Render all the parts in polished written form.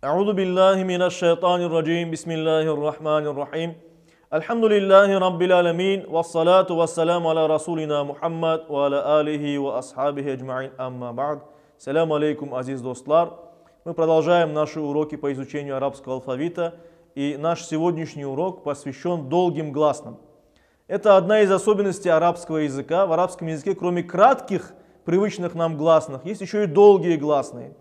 أعوذ بالله من الشيطان الرجيم بسم الله الرحمن الرحيم الحمد لله رب العالمين والصلاة والسلام على رسولنا محمد وعلى آله وأصحابه أجمعين أما بعد. Саляму алейкум, азиз достлар. Мы продолжаем наши уроки по изучению арабского алфавита, и наш сегодняшний урок посвящен долгим гласным. Это одна из особенностей арабского языка. В арабском языке, кроме кратких, привычных нам гласных, есть еще и долгие гласные.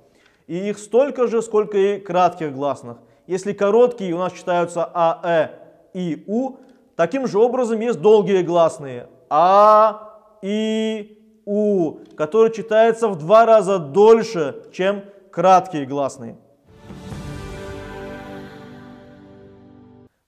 И их столько же, сколько и кратких гласных. Если короткие у нас читаются А, Э, И, У, таким же образом есть долгие гласные А, И, У, которые читаются в 2 раза дольше, чем краткие гласные.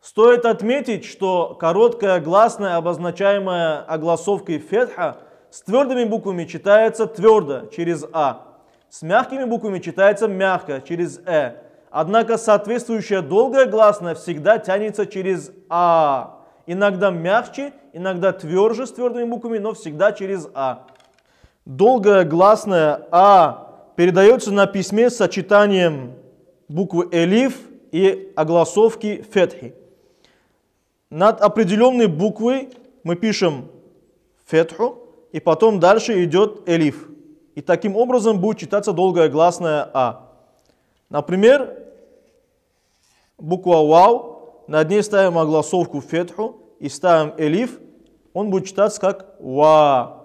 Стоит отметить, что короткая гласная, обозначаемая огласовкой фетха, с твердыми буквами читается твердо, через А. С мягкими буквами читается мягко, через Э. Однако соответствующая долгая гласная всегда тянется через А. Иногда мягче, иногда тверже с твердыми буквами, но всегда через А. Долгая гласная А передается на письме с сочетанием буквы элиф и огласовки фетхи. Над определенной буквой мы пишем фетху, и потом дальше идет элиф. И таким образом будет читаться долгая гласная А. Например, буква вау, над ней ставим огласовку фетху и ставим элиф, он будет читаться как ва.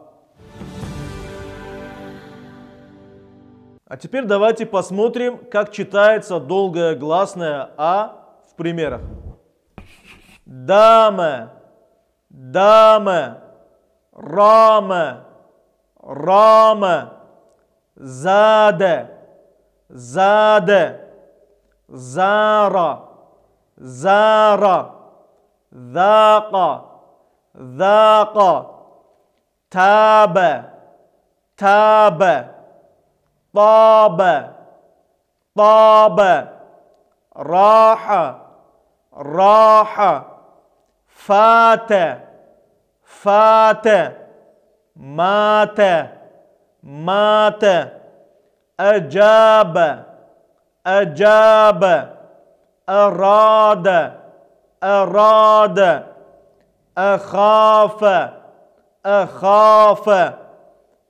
А теперь давайте посмотрим, как читается долгая гласная А в примерах. Даме, даме, раме, раме, заде, заде, зара, зара, ذاق, ذاق, تاب, تاب, طاب, طاب, راح, راح, فات, فات, مات, مات, أجاب, أجاب, أراد, أراد, أخاف, أخاف,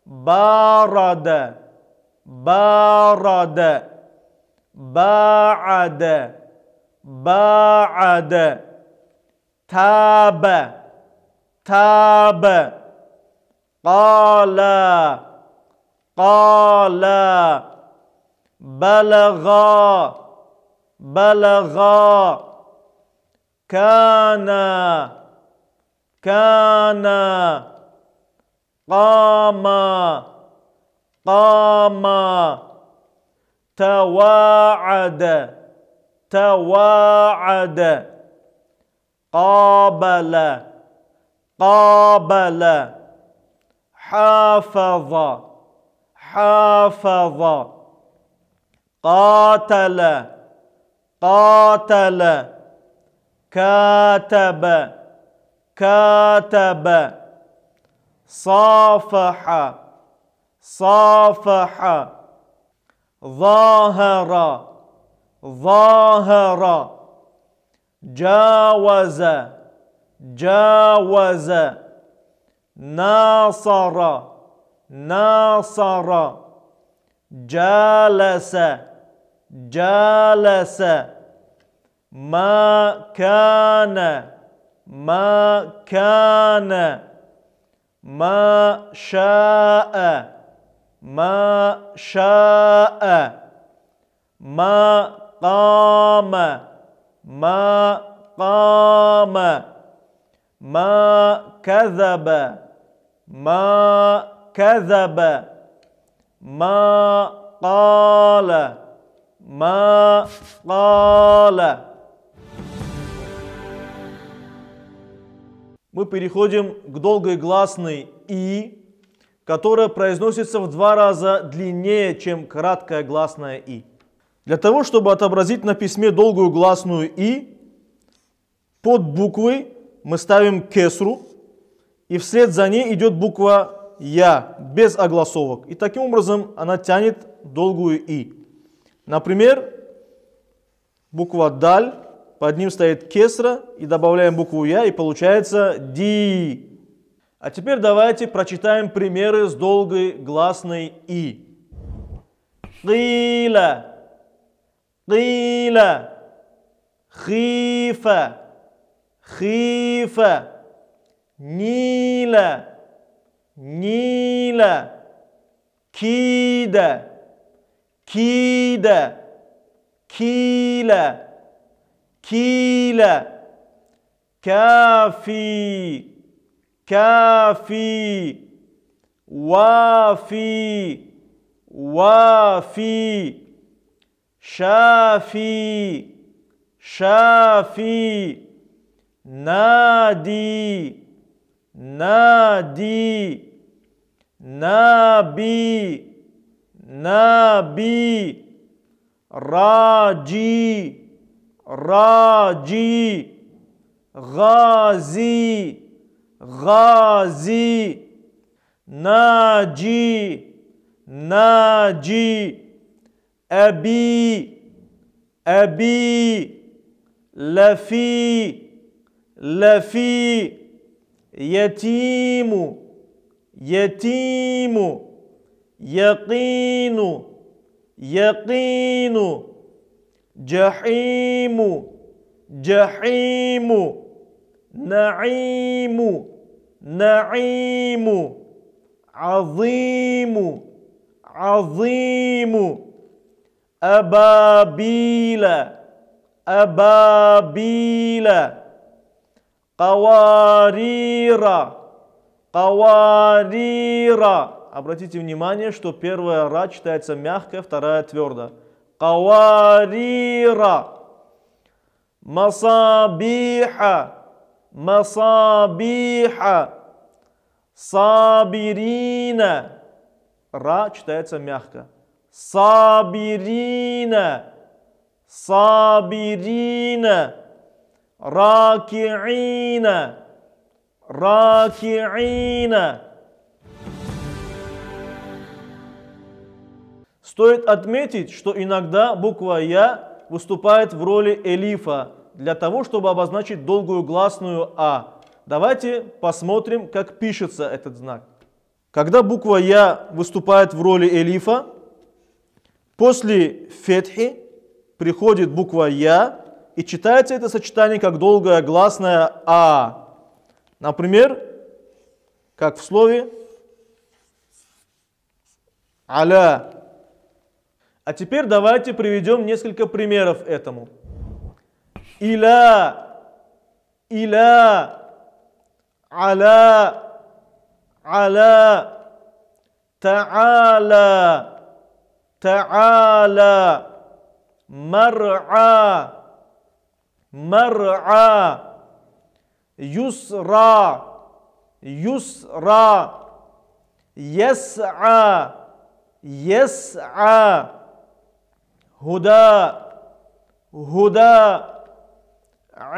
بارد, بارد, باعد, باعد, تاب, تاب, قال, قال, بلغا, بلغا, كان, كان, قام, قام, تواعد, تواعد, قابل, قابل, حافظ, حافظ, قاتل, قاتل, كاتب, كاتب, صافح, صافح, ظاهر, ظاهر, جاوز, جاوز, ناصر, ناصر, جالس, جالس, ما كان, ما كان, ما شاء, ما شاء, ما قام, ما قام, ما كذب, ما كذب, ما قال, ما قال. Мы переходим к долгой гласной И, которая произносится в 2 раза длиннее, чем краткая гласная И. Для того, чтобы отобразить на письме долгую гласную И, под буквой мы ставим кесру, и вслед за ней идет буква Я, без огласовок. И таким образом она тянет долгую И. Например, буква даль, под ним стоит кесра, и добавляем букву я, и получается ди. А теперь давайте прочитаем примеры с долгой гласной и. Киля, киля, хифа, хифа, нила, нила, кида, кида, киля, киля, кафи, кафи, вафи, вафи, шафи, шафи, нади, нади, наби, наби, раджи, раджи, гази, гази, наджи, наджи, аби, аби, лафи, лафи, ятиму, ятиму, яқину, яқину, джахиму, джахиму, наиму, наиму, азиму, азиму, абабила, абабила, каварира, каварира. Обратите внимание, что первая ра читается мягко, вторая твердо. Каварира. Масабиха, масабиха. Сабирина. Ра читается мягко. Сабирина, сабирина. Ракиина, ракиина. Стоит отметить, что иногда буква «я» выступает в роли элифа для того, чтобы обозначить долгую гласную «а». Давайте посмотрим, как пишется этот знак. Когда буква «я» выступает в роли элифа, после фетхи приходит буква «я», и читается это сочетание как долгая гласная «а». Например, как в слове «аля». А теперь давайте приведем несколько примеров этому. Иля, иля, аля, аля, та'аля, та'аля, мар'a, мар'a, юсра, юсра, яс'a, яс'a, худа, худа,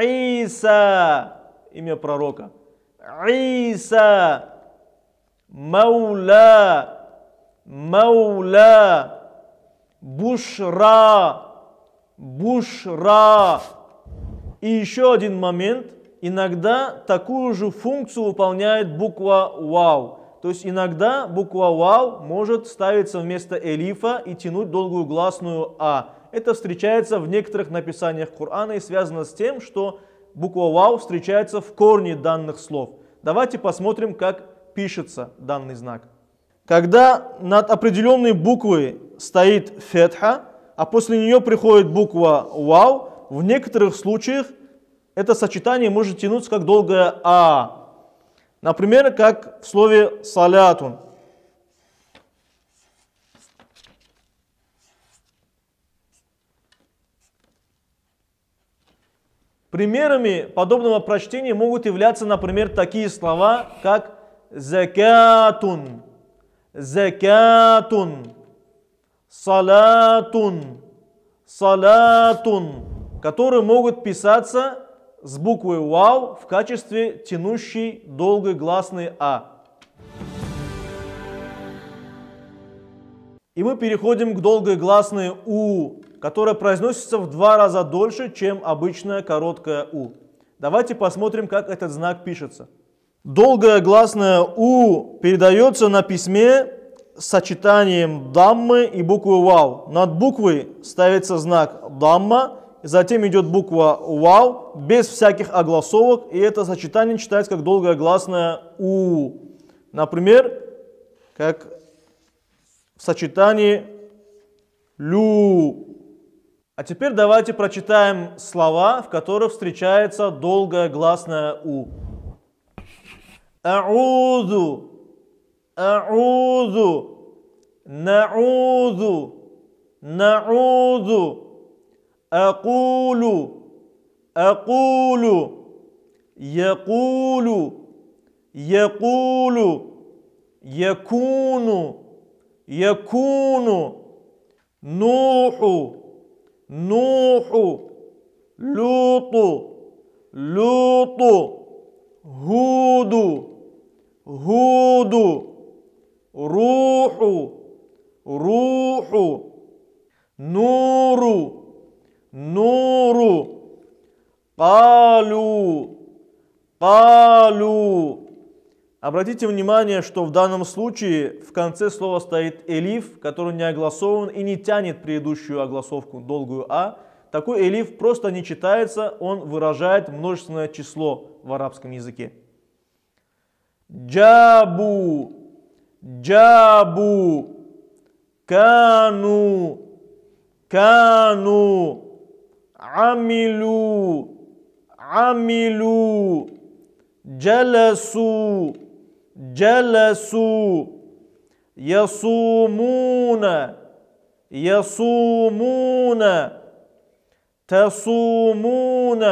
Иса, имя пророка, Иса, Маула, Маула, Бушра, Бушра. И еще один момент. Иногда такую же функцию выполняет буква «вау». То есть иногда буква «вау» может ставиться вместо элифа и тянуть долгую гласную «а». Это встречается в некоторых написаниях Корана и связано с тем, что буква «вау» встречается в корне данных слов. Давайте посмотрим, как пишется данный знак. Когда над определенной буквой стоит фетха, а после нее приходит буква «вау», в некоторых случаях это сочетание может тянуться как долгое «а». Например, как в слове «салятун». Примерами подобного прочтения могут являться, например, такие слова, как «закатун», «закатун», «салатун», «салатун», которые могут писаться с буквой «вау» в качестве тянущей долгой гласной «а». И мы переходим к долгой гласной «у». которое произносится в 2 раза дольше, чем обычное короткое У. Давайте посмотрим, как этот знак пишется. Долгое гласное У передается на письме с сочетанием даммы и буквы вау. Над буквой ставится знак дамма, затем идет буква вау, без всяких огласовок, и это сочетание читается как долгое гласное У. Например, как в сочетании лю. А теперь давайте прочитаем слова, в которых встречается долгое гласное У. А'уду, а'уду, на'уду, на'уду, акулу, акулу, якулу, якулу, якуну, якуну, нуху, нуху, люту, люту, гуду, гуду, руху, руху, нуру, нуру, калу, калу. Обратите внимание, что в данном случае в конце слова стоит элиф, который не огласован и не тянет предыдущую огласовку, долгую А. Такой элиф просто не читается, он выражает множественное число в арабском языке. Джабу, джабу, кану, кану, амилу, амилу, джаласу, جلسوا يصومون يصومون تصومون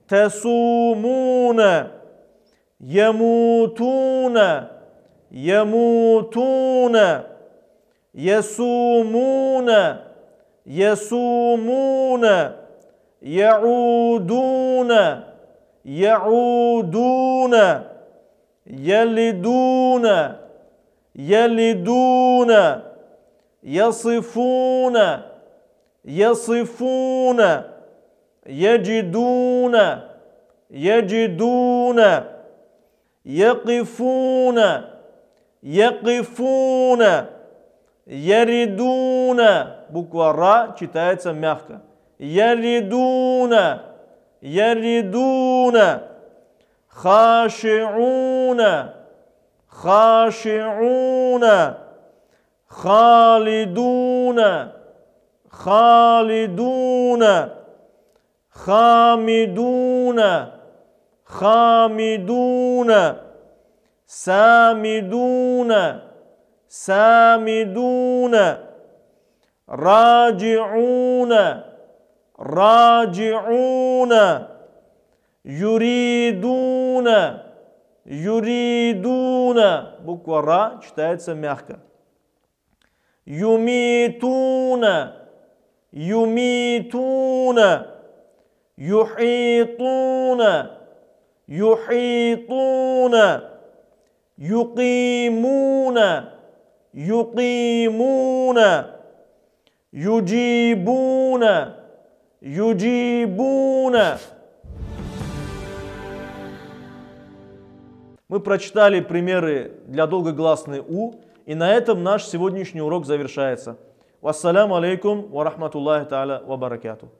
تصومون يموتون يموتون يصومون يصومون يعودون يعودون يلدون يلدون يصفون يصفون يجدون يجدون يقفون يقفون يردون. Буква Ра читается мягко. يردون يردون خاشعون خاشعون خالدون خالدون خامدون خامدون سامدون سامدون راجعون راجعون يريدون يريدون. Буква Ра читается мягко. يميتون يميتون يحيطون يحيطون يقيمون يقيمون يجيبون يجيبون. Мы прочитали примеры для долгогласной У, и на этом наш сегодняшний урок завершается. Вассаляму алейкум ва рахматуллахи та'аля ва баракатух.